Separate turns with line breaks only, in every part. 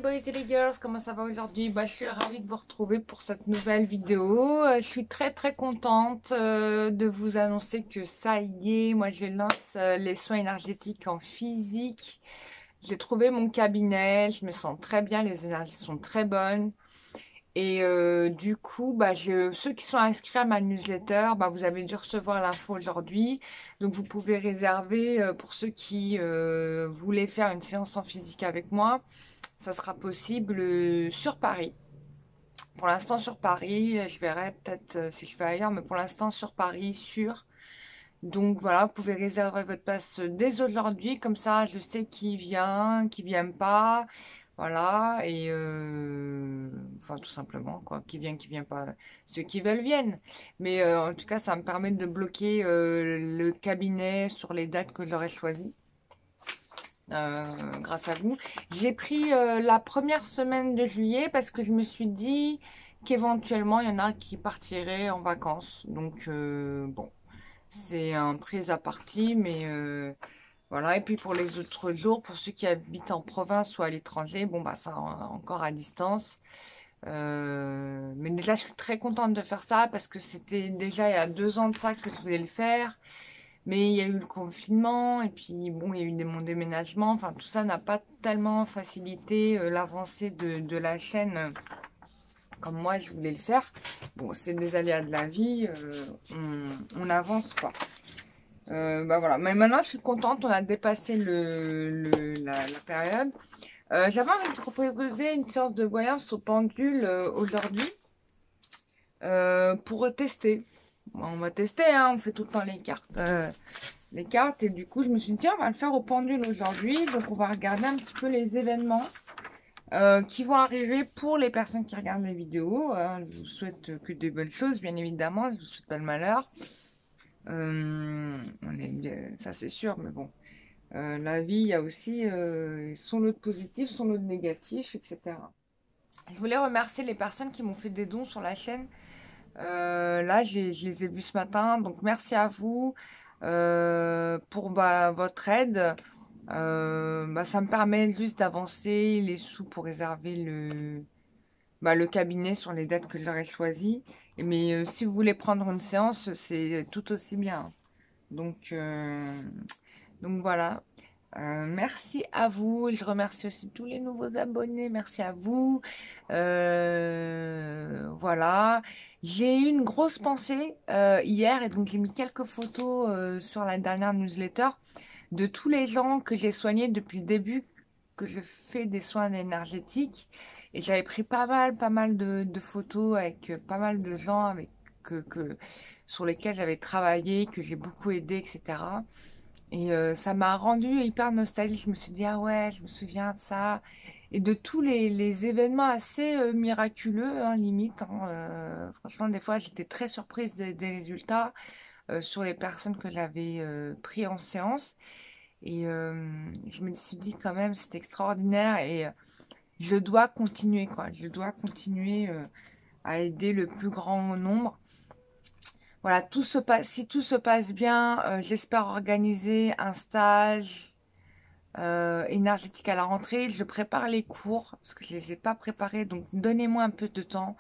boys et les girls, comment ça va aujourd'hui? Je suis ravie de vous retrouver pour cette nouvelle vidéo. Je suis très contente de vous annoncer que ça y est, moi je lance les soins énergétiques en physique. J'ai trouvé mon cabinet, je me sens très bien, les énergies sont très bonnes. Et du coup, ceux qui sont inscrits à ma newsletter, vous avez dû recevoir l'info aujourd'hui. Donc vous pouvez réserver pour ceux qui voulaient faire une séance en physique avec moi. Ça sera possible sur Paris. Pour l'instant sur Paris, je verrai peut-être si je vais ailleurs, mais pour l'instant sur Paris, sûr. Donc voilà, vous pouvez réserver votre place dès aujourd'hui, comme ça je sais qui vient pas. Voilà, et enfin tout simplement, quoi, qui vient pas, ceux qui veulent viennent. Mais en tout cas, ça me permet de bloquer le cabinet sur les dates que j'aurais choisies. Grâce à vous. J'ai pris la première semaine de juillet parce que je me suis dit qu'éventuellement il y en a qui partiraient en vacances. Donc bon, c'est un prise à partie, mais voilà. Et puis pour les autres jours, pour ceux qui habitent en province ou à l'étranger, bon ça encore à distance. Mais déjà je suis très contente de faire ça parce que c'était déjà il y a 2 ans de ça que je voulais le faire. Mais il y a eu le confinement et puis bon, il y a eu mon déménagement. Enfin, tout ça n'a pas tellement facilité l'avancée de la chaîne comme moi je voulais le faire. Bon, c'est des aléas de la vie, on avance quoi. Voilà. Mais maintenant, je suis contente, on a dépassé la période. J'avais envie de vous proposer une séance de voyance au pendule aujourd'hui pour tester. Bon, on va tester, hein, on fait tout le temps les cartes et du coup je me suis dit tiens on va le faire au pendule aujourd'hui, donc on va regarder un petit peu les événements qui vont arriver pour les personnes qui regardent les vidéos. Je vous souhaite que des bonnes choses bien évidemment, je vous souhaite pas le malheur. Ça c'est sûr, mais bon, la vie il y a aussi son lot de positif, son lot de négatif, etc. Je voulais remercier les personnes qui m'ont fait des dons sur la chaîne. Là, je les ai vus ce matin, donc merci à vous pour votre aide. Ça me permet juste d'avancer les sous pour réserver le cabinet sur les dates que j'aurais choisies. Mais si vous voulez prendre une séance, c'est tout aussi bien. Donc, donc voilà. Merci à vous. Je remercie aussi tous les nouveaux abonnés. Merci à vous. Voilà. J'ai eu une grosse pensée hier et donc j'ai mis quelques photos sur la dernière newsletter de tous les gens que j'ai soignés depuis le début que je fais des soins énergétiques. Et j'avais pris pas mal de photos avec pas mal de gens sur lesquels j'avais travaillé, que j'ai beaucoup aidé, etc. Et ça m'a rendu hyper nostalgique. Je me suis dit, ah ouais, je me souviens de ça. Et de tous les événements assez miraculeux, hein, limite. Hein, franchement, des fois, j'étais très surprise des résultats sur les personnes que j'avais pris en séance. Et je me suis dit quand même, c'est extraordinaire. Et je dois continuer, quoi. Je dois continuer à aider le plus grand nombre. Voilà, si tout se passe bien, j'espère organiser un stage énergétique à la rentrée. Je prépare les cours parce que je les ai pas préparés, donc donnez-moi un peu de temps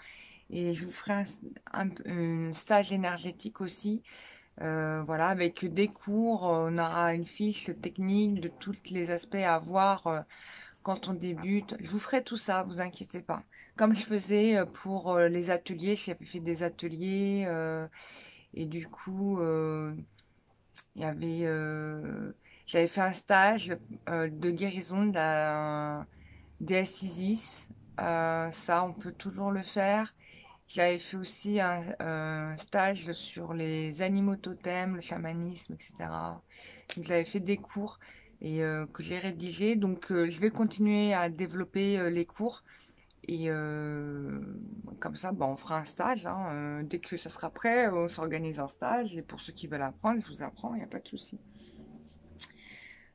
et je vous ferai un stage énergétique aussi. Voilà, avec des cours, on aura une fiche technique de tous les aspects à voir quand on débute. Je vous ferai tout ça, vous inquiétez pas. Comme je faisais pour les ateliers, j'avais fait des ateliers. Et du coup, il y avait, j'avais fait un stage de guérison de la déesse Isis. Ça, on peut toujours le faire. J'avais fait aussi un stage sur les animaux totems, le chamanisme, etc. Donc, j'avais fait des cours et que j'ai rédigé. Donc, je vais continuer à développer les cours. Et comme ça, on fera un stage. Hein, dès que ça sera prêt, on s'organise un stage. Et pour ceux qui veulent apprendre, je vous apprends, il n'y a pas de souci.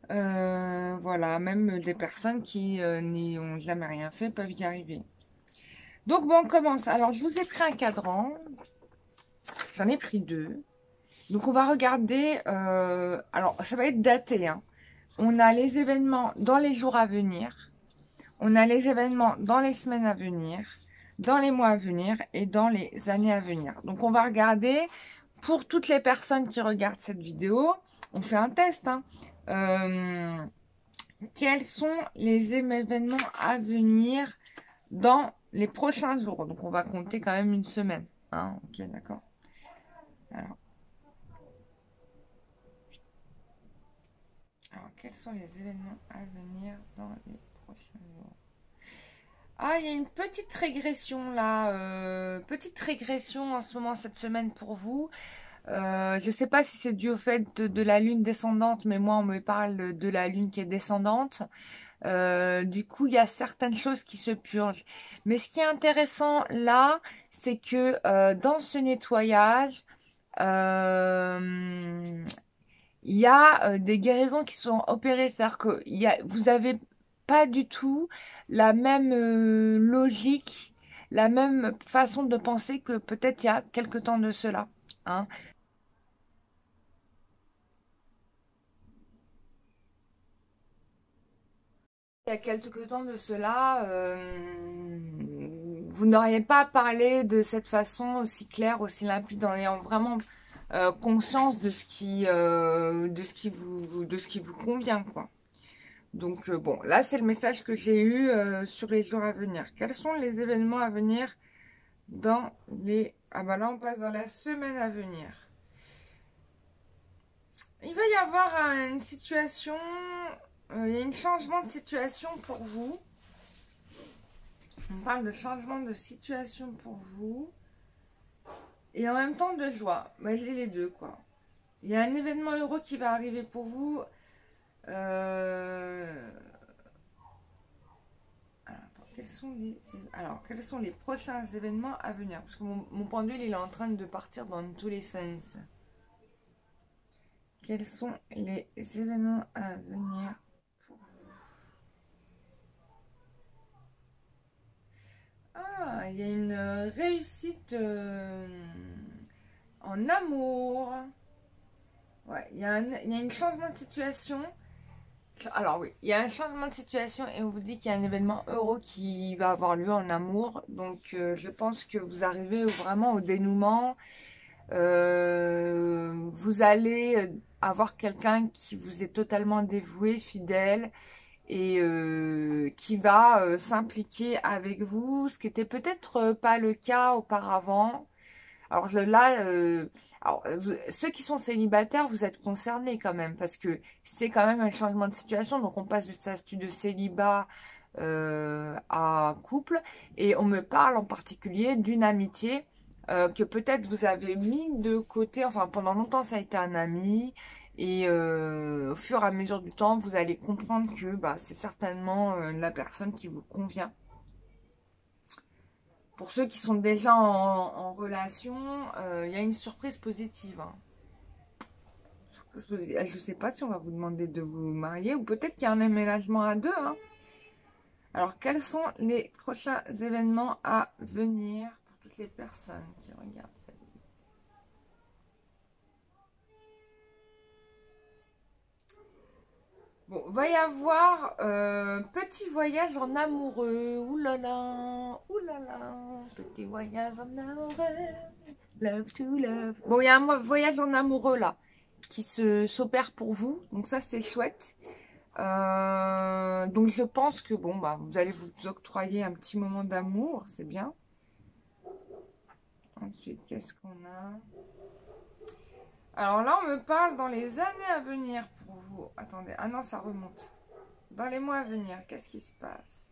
Voilà, même des personnes qui n'y ont jamais rien fait peuvent y arriver. Donc bon, on commence. Alors, je vous ai pris un cadran. J'en ai pris 2. Donc, on va regarder. Alors, ça va être daté. Hein. On a les événements dans les jours à venir. On a les événements dans les semaines à venir, dans les mois à venir et dans les années à venir. Donc, on va regarder, pour toutes les personnes qui regardent cette vidéo, on fait un test, hein. Quels sont les événements à venir dans les prochains jours? Donc, on va compter quand même une semaine. Hein, ok, d'accord. Alors, quels sont les événements à venir dans les prochains jours? Ah, il y a une petite régression là. Petite régression en ce moment, cette semaine pour vous. Je ne sais pas si c'est dû au fait de la lune descendante, mais moi, on me parle de la lune qui est descendante. Du coup, il y a certaines choses qui se purgent. Mais ce qui est intéressant là, c'est que dans ce nettoyage, il y a des guérisons qui sont opérées. C'est-à-dire que vous avez pas du tout la même logique, la même façon de penser que peut-être il y a quelque temps de cela. Hein. Il y a quelque temps de cela, vous n'auriez pas parlé de cette façon aussi claire, aussi limpide, en ayant vraiment conscience de ce qui vous convient, quoi. Donc bon, là c'est le message que j'ai eu sur les jours à venir. Quels sont les événements à venir dans les... Ah bah là on passe dans la semaine à venir. Il va y avoir une situation, il y a un changement de situation pour vous. On parle de changement de situation pour vous. Et en même temps de joie. Bah, j'ai les deux, quoi. Il y a un événement heureux qui va arriver pour vous. Quels sont les prochains événements à venir? Parce que mon pendule, il est en train de partir dans tous les sens. Quels sont les événements à venir pour vous? Ah, il y a une réussite en amour. Ouais, il y a un changement de situation. Alors oui, il y a un changement de situation et on vous dit qu'il y a un événement heureux qui va avoir lieu en amour. Donc je pense que vous arrivez vraiment au dénouement. Vous allez avoir quelqu'un qui vous est totalement dévoué, fidèle et qui va s'impliquer avec vous, ce qui était peut-être pas le cas auparavant. Alors là, ceux qui sont célibataires, vous êtes concernés quand même, parce que c'est quand même un changement de situation. Donc on passe du statut de célibat à couple, et on me parle en particulier d'une amitié que peut-être vous avez mis de côté. Enfin, pendant longtemps, ça a été un ami, et au fur et à mesure du temps, vous allez comprendre que bah, c'est certainement la personne qui vous convient. Pour ceux qui sont déjà en relation, il y a une surprise positive. Hein. Surprise positive. Je ne sais pas si on va vous demander de vous marier ou peut-être qu'il y a un aménagement à deux. Hein. Alors, quels sont les prochains événements à venir pour toutes les personnes qui regardent cette vidéo? Bon, va y avoir petit voyage en amoureux. Ouh là là, ouh là là, petit voyage en amoureux. Love to love. Bon, il y a un voyage en amoureux là qui s'opère pour vous. Donc ça, c'est chouette. Donc je pense que bon, bah, vous allez vous octroyer un petit moment d'amour. C'est bien. Ensuite, qu'est-ce qu'on a? Alors là, on me parle dans les années à venir pour vous. Attendez. Ah non, ça remonte. Dans les mois à venir, qu'est-ce qui se passe?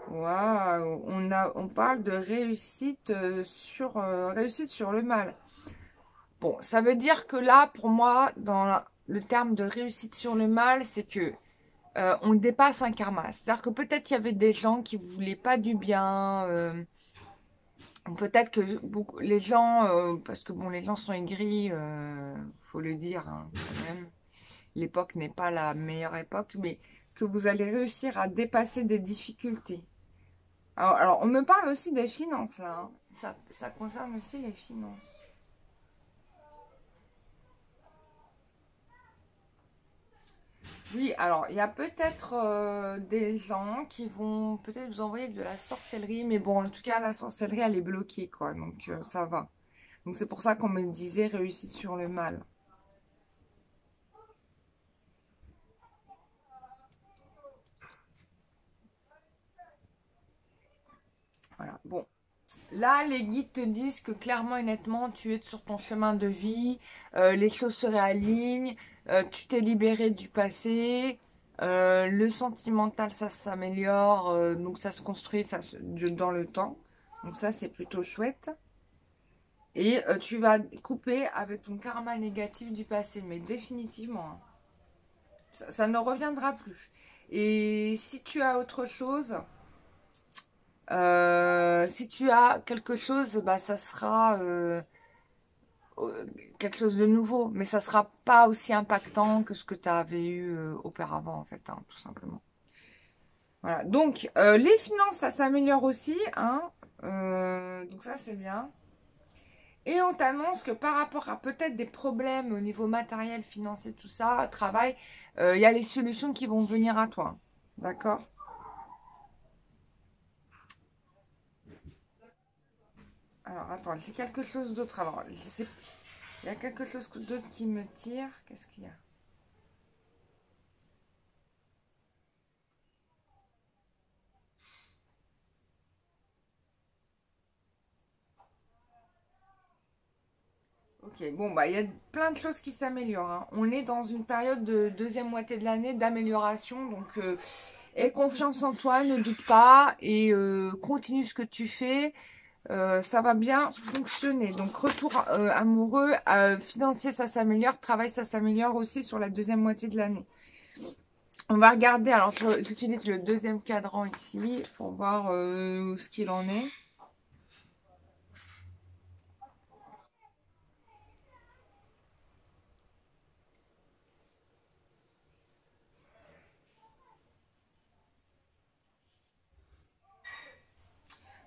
Waouh, on parle de réussite réussite sur le mal. Bon, ça veut dire que là, pour moi, dans le terme de réussite sur le mal, c'est que on dépasse un karma. C'est-à-dire que peut-être il y avait des gens qui vous voulaient pas du bien. Peut-être que les gens, parce que bon, les gens sont aigris, faut le dire, hein, quand même. L'époque n'est pas la meilleure époque, mais que vous allez réussir à dépasser des difficultés. Alors, on me parle aussi des finances, là. Hein. Ça concerne aussi les finances. Oui, alors il y a peut-être des gens qui vont peut-être vous envoyer de la sorcellerie, mais bon, en tout cas, la sorcellerie, elle est bloquée, quoi, donc ça va. Donc c'est pour ça qu'on me disait réussite sur le mal. Voilà, bon. Là, les guides te disent que clairement et nettement, tu es sur ton chemin de vie, les choses se réalignent, tu t'es libéré du passé, le sentimental, ça s'améliore, donc ça se construit dans le temps. Donc ça, c'est plutôt chouette. Et tu vas couper avec ton karma négatif du passé, mais définitivement, hein. Ça ne reviendra plus. Et si tu as autre chose, si tu as quelque chose, bah, ça sera quelque chose de nouveau, mais ça sera pas aussi impactant que ce que tu avais eu auparavant, en fait, hein, tout simplement. Voilà. Donc, les finances, ça s'améliore aussi, hein. Donc ça, c'est bien. Et on t'annonce que par rapport à peut-être des problèmes au niveau matériel, financier, tout ça, travail, il y a les solutions qui vont venir à toi. D'accord? Alors, attends, j'ai quelque chose d'autre. Alors, il y a quelque chose d'autre qui me tire. Qu'est-ce qu'il y a? Ok, bon, bah, il y a plein de choses qui s'améliorent, hein. On est dans une période de deuxième moitié de l'année d'amélioration. Donc, aie confiance en toi, ne doute pas et continue ce que tu fais. Ça va bien fonctionner. Donc, retour amoureux, financier, ça s'améliore. Travail, ça s'améliore aussi sur la deuxième moitié de l'année. On va regarder. Alors, j'utilise le deuxième cadran ici pour voir ce qu'il en est.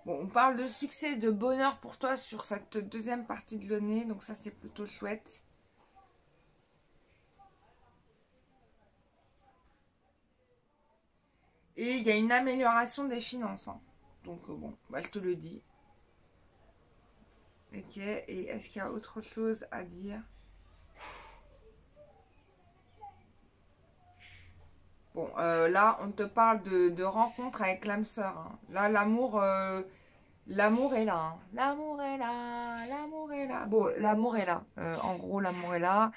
Bon, on parle de succès, de bonheur pour toi sur cette deuxième partie de l'année. Donc, ça, c'est plutôt chouette. Et il y a une amélioration des finances, hein. Donc, bon, bah, je te le dis. Ok, et est-ce qu'il y a autre chose à dire? Bon, là, on te parle de rencontre avec l'âme sœur, hein. Là, l'amour est là, hein. L'amour est là, l'amour est là. Bon, l'amour est là. En gros, l'amour est là.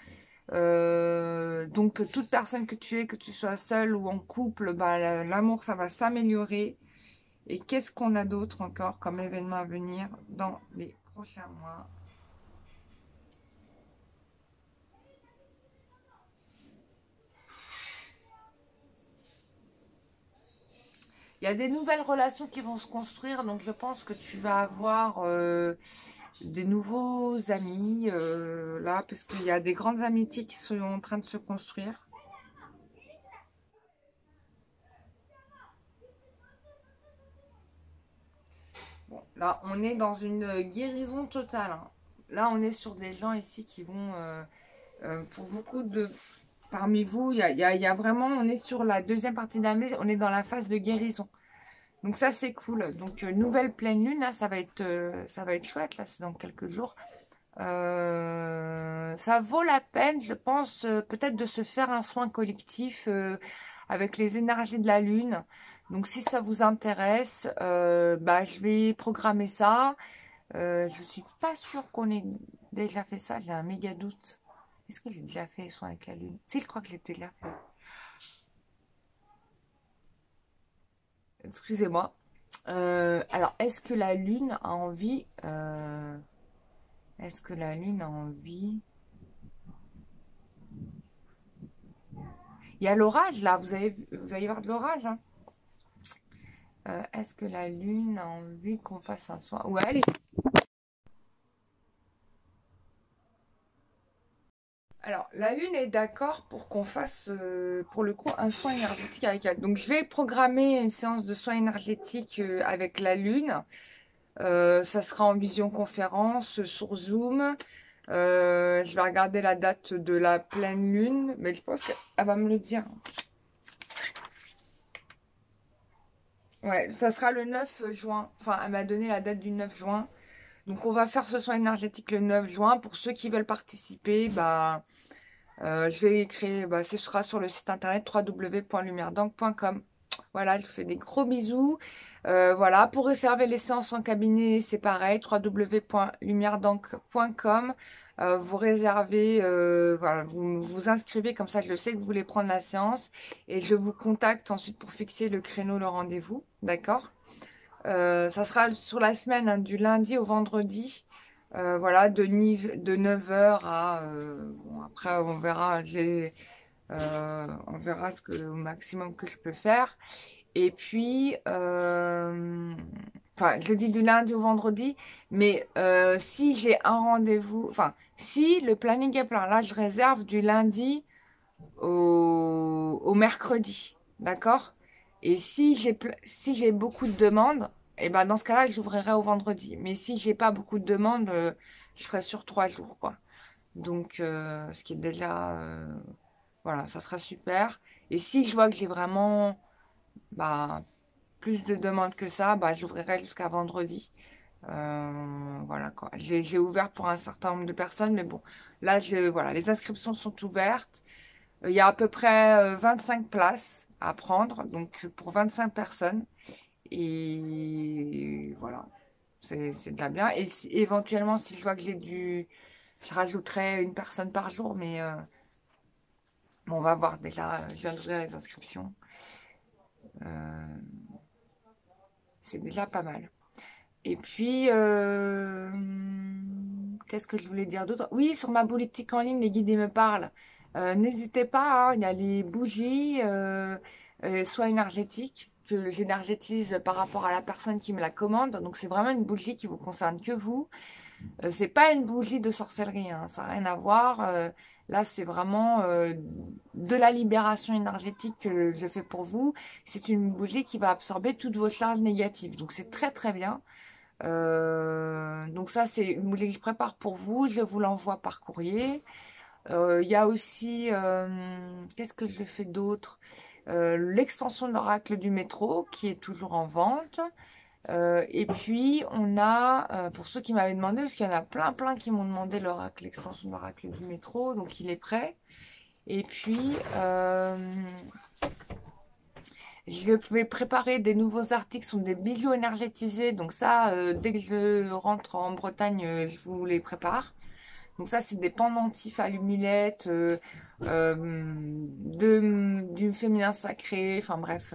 Donc, toute personne que tu es, que tu sois seule ou en couple, bah, l'amour, ça va s'améliorer. Et qu'est-ce qu'on a d'autre encore comme événement à venir dans les prochains mois? Il y a des nouvelles relations qui vont se construire, donc je pense que tu vas avoir des nouveaux amis là, parce qu'il y a des grandes amitiés qui sont en train de se construire. Bon, là, on est dans une guérison totale, hein. Là, on est sur des gens ici qui vont, pour beaucoup de parmi vous, il y a vraiment, on est sur la deuxième partie de l'année, on est dans la phase de guérison. Donc ça, c'est cool. Donc, nouvelle pleine lune, là, ça va être chouette, là, c'est dans quelques jours. Ça vaut la peine, je pense, peut-être de se faire un soin collectif avec les énergies de la lune. Donc, si ça vous intéresse, bah, je vais programmer ça. Je suis pas sûre qu'on ait déjà fait ça. J'ai un méga doute. Est-ce que j'ai déjà fait les soins avec la lune? Si, je crois que j'ai déjà fait. Excusez-moi. Alors, est-ce que la lune a envie est-ce que la lune a envie? Il y a l'orage là, vous allez voir de l'orage, hein. Est-ce que la lune a envie qu'on fasse un soin? Ouais, allez. Alors, la lune est d'accord pour qu'on fasse, pour le coup, un soin énergétique avec elle. Donc, je vais programmer une séance de soins énergétiques avec la lune. Ça sera en visioconférence sur Zoom. Je vais regarder la date de la pleine lune, mais je pense qu'elle va me le dire. Ouais, ça sera le 9 juin. Enfin, elle m'a donné la date du 9 juin. Donc, on va faire ce soin énergétique le 9 juin. Pour ceux qui veulent participer, bah, je vais créer, bah, ce sera sur le site internet www.lumieredank.com. Voilà, je vous fais des gros bisous. Voilà, pour réserver les séances en cabinet, c'est pareil, www.lumieredank.com. Vous réservez, voilà, vous vous inscrivez, comme ça je le sais que vous voulez prendre la séance. Et je vous contacte ensuite pour fixer le créneau, le rendez-vous. D'accord? Ça sera sur la semaine, hein, du lundi au vendredi. Voilà, de 9h à... bon, après, on verra, on verra au maximum que je peux faire. Et puis, enfin, je dis du lundi au vendredi, mais si j'ai un rendez-vous, enfin, si le planning est plein, là, je réserve du lundi au mercredi, d'accord? Et si j'ai beaucoup de demandes, et ben dans ce cas-là, j'ouvrirai au vendredi. Mais si j'ai pas beaucoup de demandes, je ferai sur 3 jours, quoi. Donc, ce qui est déjà, voilà, ça sera super. Et si je vois que j'ai vraiment, bah, plus de demandes que ça, bah, j'ouvrirai jusqu'à vendredi. Voilà quoi. J'ai ouvert pour un certain nombre de personnes, mais bon, là, voilà, les inscriptions sont ouvertes. Il y a à peu près 25 places à prendre, donc pour 25 personnes. Et voilà, c'est déjà bien. Et éventuellement, si je vois que je rajouterai une personne par jour, mais bon, on va voir déjà. Je viens d'ouvrir les inscriptions. Euh, c'est déjà pas mal. Et puis, qu'est-ce que je voulais dire d'autre? Oui, sur ma politique en ligne, les guidés me parlent. N'hésitez pas, hein, il y a les bougies, soit énergétiques, que j'énergétise par rapport à la personne qui me la commande. Donc, c'est vraiment une bougie qui vous concerne que vous. C'est pas une bougie de sorcellerie, hein, ça n'a rien à voir. Là, c'est vraiment de la libération énergétique que je fais pour vous. C'est une bougie qui va absorber toutes vos charges négatives. Donc, c'est très, très bien. Donc ça, c'est une bougie que je prépare pour vous. Je vous l'envoie par courrier. Il y a aussi, qu'est-ce que je fais d'autre? L'extension de l'oracle du métro qui est toujours en vente. Et puis, on a, pour ceux qui m'avaient demandé, parce qu'il y en a plein, plein qui m'ont demandé l'extension de l'oracle du métro. Donc, il est prêt. Et puis, je vais préparer des nouveaux articles sur des bijoux énergétisés. Donc ça, dès que je rentre en Bretagne, je vous les prépare. Donc ça, c'est des pendentifs à l'umulette, du féminin sacré. Enfin bref,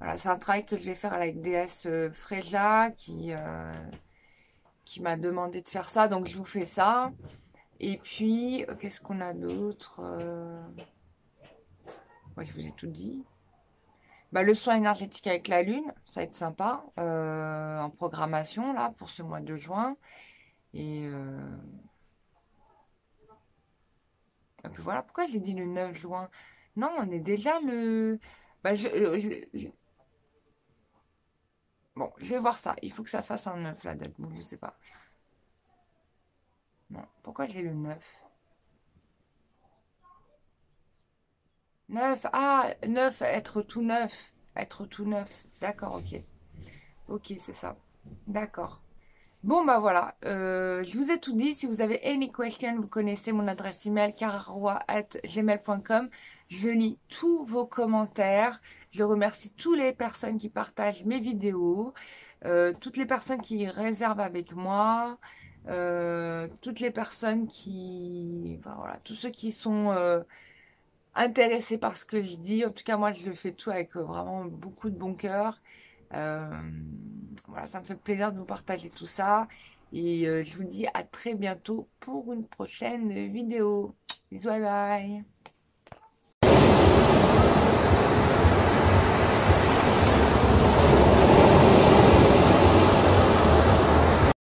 voilà, c'est un travail que je vais faire avec déesse Fréja qui m'a demandé de faire ça. Donc je vous fais ça. Et puis, qu'est-ce qu'on a d'autre? Moi, je vous ai tout dit. Bah, le soin énergétique avec la lune, ça va être sympa en programmation là pour ce mois de juin. Et puis voilà, pourquoi j'ai dit le 9 juin? Non, on est déjà le... Bah, bon, je vais voir ça. Il faut que ça fasse un 9 la date. Bon, je sais pas. Non, pourquoi j'ai le 9? 9, ah, 9, être tout neuf. Être tout neuf. D'accord, ok. Ok, c'est ça. D'accord. Bon, bah voilà, je vous ai tout dit. Si vous avez any question, vous connaissez mon adresse email cararroa@gmail.com. Je lis tous vos commentaires. Je remercie toutes les personnes qui partagent mes vidéos, toutes les personnes qui réservent avec moi, toutes les personnes enfin, voilà, tous ceux qui sont intéressés par ce que je dis. En tout cas, moi, je le fais tout avec vraiment beaucoup de bon cœur. Euh, voilà, ça me fait plaisir de vous partager tout ça. Et je vous dis à très bientôt pour une prochaine vidéo. Bisous, bye bye.